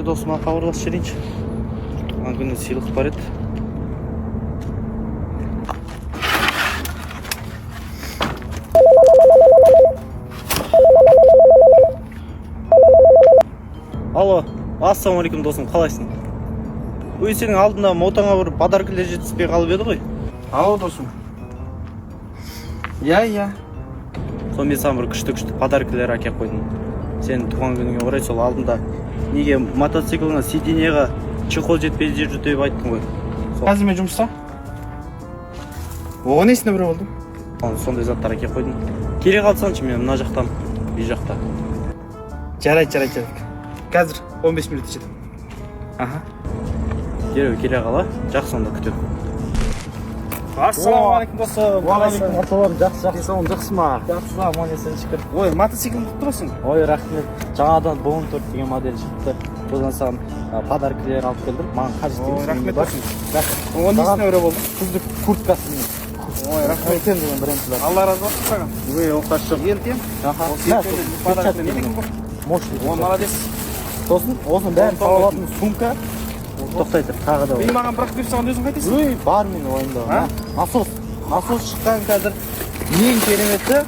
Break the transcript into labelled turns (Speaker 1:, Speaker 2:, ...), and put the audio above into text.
Speaker 1: досыма хабарласып жіберейінші. Туған күні сыйлық бар еді. Алло, ассалаумағалейкум досым, қалайсың? Ой, сенің алдында мотаңа бір подаркілер жетіспей қалып еді ғой.
Speaker 2: Алло, досым. Иә.
Speaker 1: Сол мен саған бір күшті подаркілер әкеп қойдым. Сенің туған күніңе орай сол алдында неге мотоциклыңа сиденьеға чехол жетпей жүрді деп айттың ғой.
Speaker 2: Қазір мен жұмыста. Оған несіне бір болды?
Speaker 1: Сондай заттар әкеп қойдым. Келе қалсаңшы, мен мына жақтан, үй жақта.
Speaker 2: Жарайды. Қазір 15 минут жетем.
Speaker 1: Аха. Дереу келе қала, жақсы онда күтемін.
Speaker 2: Ассалаумағалейкум досым.
Speaker 3: Уағалейкум ассалам, жақсы.
Speaker 2: Денсаулығың жақсы ма?
Speaker 3: Жақсы, аман есен шүкір.
Speaker 2: Ой, мотоциклді құтты болсын.
Speaker 3: Ой, рахмет. Жаңадан Bone 4 деген модель шықты. Содан саған подаркілер алып келдім. Маған қажет емес.
Speaker 2: Ой, рахмет досым.
Speaker 3: Рахмет.
Speaker 2: Оған несіне өрі болды?
Speaker 3: Күздік курткасын.
Speaker 2: Ой, рахмет.
Speaker 3: Өтем деген брендтілер.
Speaker 2: Алла разы болсын саған.
Speaker 1: Ой, оқас жоқ.
Speaker 2: Ертем.
Speaker 3: Аха.
Speaker 2: Подаркілер не деген бұл?
Speaker 3: Мощный.
Speaker 2: Ой, молодец.
Speaker 3: Сосын, осының бәрін салатын сумка.
Speaker 1: Тоқтай тұр, тағы да
Speaker 2: Үй
Speaker 1: бар.
Speaker 2: маған бірақ беріп саған өзің қайтесің?
Speaker 3: Ой, бар менің ойымда. Насос шыққан қазір. Ең кереметі